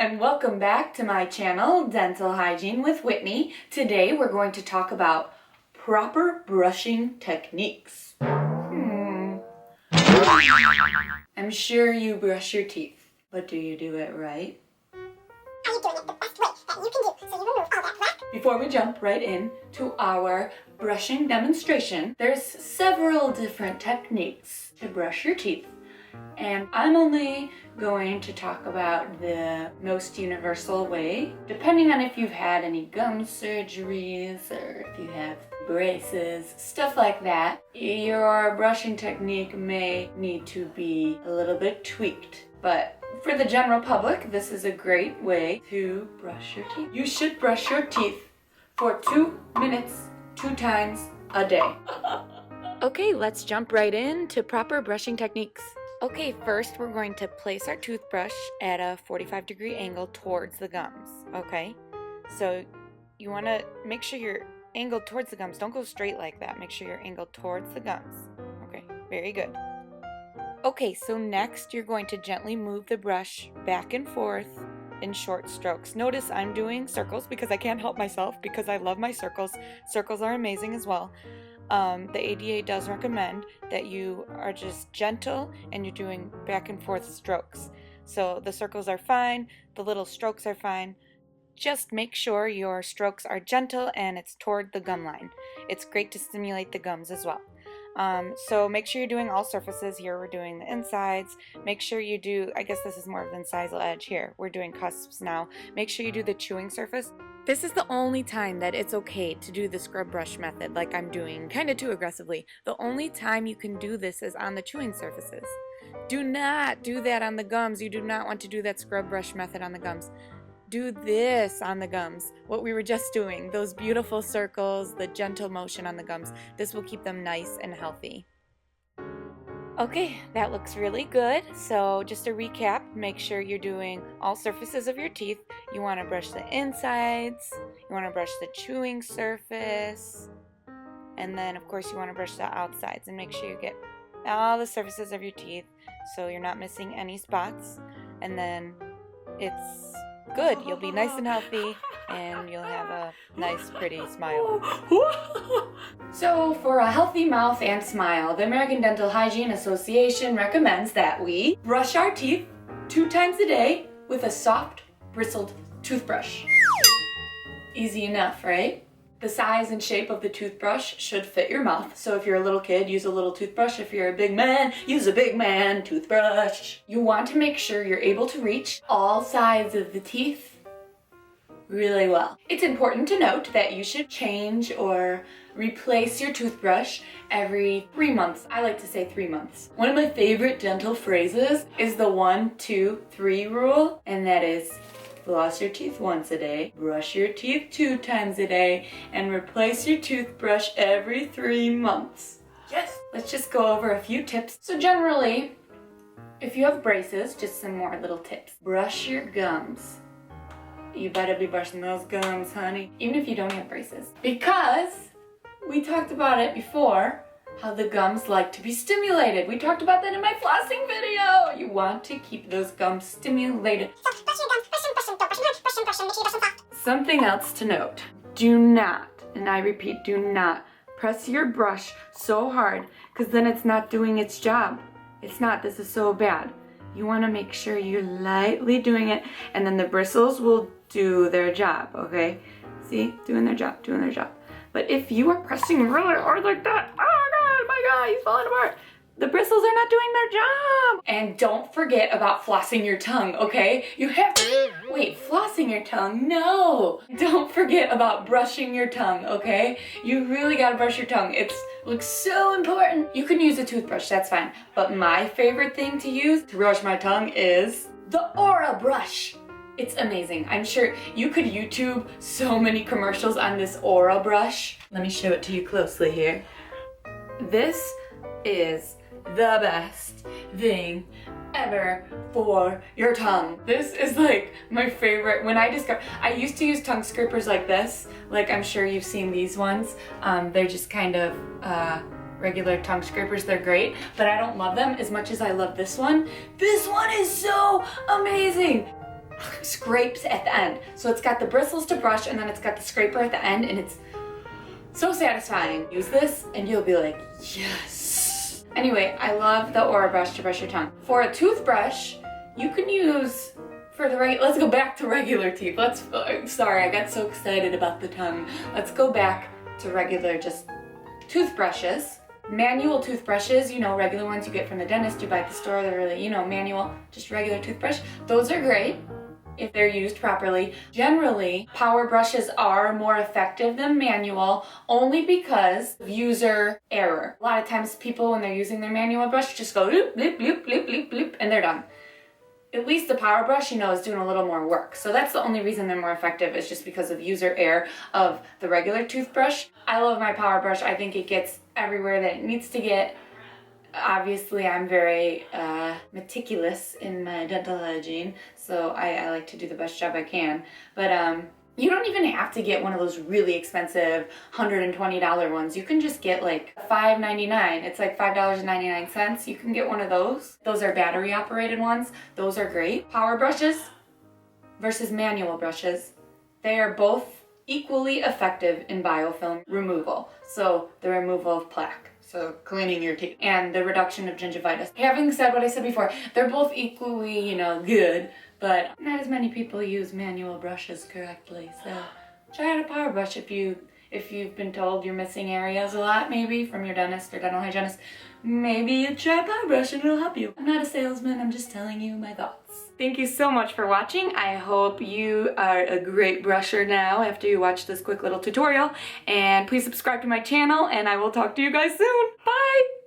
and welcome back to my channel, Dental Hygiene with Whitney. Today we're going to talk about proper brushing techniques. I'm sure you brush your teeth, but do you do it right? Are you doing it the best way that you can do so you remove all that plaque? Before we jump right in to our brushing demonstration, there's several different techniques to brush your teeth. And I'm only going to talk about the most universal way. Depending on if you've had any gum surgeries or if you have braces, stuff like that, your brushing technique may need to be a little bit tweaked. But for the general public, this is a great way to brush your teeth. You should brush your teeth for 2 minutes, 2 times a day. Okay, let's jump right into proper brushing techniques. Okay, first we're going to place our toothbrush at a 45-degree angle towards the gums, okay? So you want to make sure you're angled towards the gums. Don't go straight like that. Make sure you're angled towards the gums. Okay, very good. Okay, so next you're going to gently move the brush back and forth in short strokes. Notice I'm doing circles because I can't help myself because I love my circles. Circles are amazing as well. The ADA does recommend that you are just gentle and you're doing back and forth strokes. So the circles are fine, the little strokes are fine. Just make sure your strokes are gentle and it's toward the gum line. It's great to stimulate the gums as well. So make sure you're doing all surfaces. Here we're doing the insides. Make sure you do, I guess this is more of the incisal edge here. We're doing cusps now. Make sure you do the chewing surface. This is the only time that it's okay to do the scrub brush method like I'm doing kind of too aggressively. The only time you can do this is on the chewing surfaces. Do not do that on the gums. You do not want to do that scrub brush method on the gums. Do this on the gums, what we were just doing, those beautiful circles, the gentle motion on the gums. This will keep them nice and healthy. Okay, that looks really good. So just to recap, make sure you're doing all surfaces of your teeth. You want to brush the insides, you want to brush the chewing surface, and then of course you want to brush the outsides and make sure you get all the surfaces of your teeth so you're not missing any spots. And then it's good. You'll be nice and healthy and you'll have a nice, pretty smile. So for a healthy mouth and smile, the American Dental Hygiene Association recommends that we brush our teeth 2 times a day with a soft, bristled toothbrush. Easy enough, right? The size and shape of the toothbrush should fit your mouth. So if you're a little kid, use a little toothbrush. If you're a big man, use a big man toothbrush. You want to make sure you're able to reach all sides of the teeth really well. It's important to note that you should change or replace your toothbrush every 3 months. I like to say 3 months. One of my favorite dental phrases is the 1, 2, 3 rule, and that is floss your teeth once a day, brush your teeth 2 times a day, and replace your toothbrush every 3 months. Yes! Let's just go over a few tips. So generally, if you have braces, just some more little tips. Brush your gums. You better be brushing those gums, honey, even if you don't have braces. Because we talked about it before, how the gums like to be stimulated. We talked about that in my flossing video. You want to keep those gums stimulated. So brush your gums, brush them, don't brush them hard, brush them, make sure you brush them soft. Something else to note. Do not, and I repeat, do not press your brush so hard because then it's not doing its job. It's not. This is so bad. You want to make sure you're lightly doing it and then the bristles will do their job, okay? See? Doing their job, doing their job. But if you are pressing really hard like that, oh my god, he's falling apart. The bristles are not doing their job. And don't forget about flossing your tongue, okay? You have to, wait, flossing your tongue? No. Don't forget about brushing your tongue, okay? You really gotta brush your tongue. It looks so important. You can use a toothbrush, that's fine. But my favorite thing to use to brush my tongue is the Aura brush. It's amazing. I'm sure you could YouTube so many commercials on this Aura brush. Let me show it to you closely here. This is the best thing ever for your tongue. This is like my favorite. When I used to use tongue scrapers like this, like I'm sure you've seen these ones. They're just kind of regular tongue scrapers. They're great, but I don't love them as much as I love this one. This one is so amazing. scrapes at the end. So it's got the bristles to brush and then it's got the scraper at the end, and it's so satisfying. Use this and you'll be like, yes. Anyway, I love the Aura brush to brush your tongue. For a toothbrush, you can use let's go back to regular teeth. Sorry, I got so excited about the tongue. Let's go back to regular just toothbrushes. Manual toothbrushes, you know, regular ones you get from the dentist, you buy at the store, they're really, you know, manual, just regular toothbrush. Those are great if they're used properly. Generally, power brushes are more effective than manual only because of user error. A lot of times people, when they're using their manual brush, just go bloop, bloop, bloop, bloop, bloop, bloop, and they're done. At least the power brush, you know, is doing a little more work. So that's the only reason they're more effective, is just because of user error of the regular toothbrush. I love my power brush. I think it gets everywhere that it needs to get. Obviously, I'm very meticulous in my dental hygiene, so I like to do the best job I can. But you don't even have to get one of those really expensive $120 ones. You can just get like $5.99. It's like $5.99. You can get one of those. Those are battery operated ones. Those are great. Power brushes versus manual brushes. They are both equally effective in biofilm removal. So the removal of plaque. So cleaning your teeth and the reduction of gingivitis. Having said what I said before, they're both equally, you know, good, but not as many people use manual brushes correctly. So try out a power brush if you've been told you're missing areas a lot, maybe from your dentist or dental hygienist. Maybe you try a power brush and it'll help you. I'm not a salesman, I'm just telling you my thoughts. Thank you so much for watching. I hope you are a great brusher now after you watch this quick little tutorial. And please subscribe to my channel and I will talk to you guys soon. Bye!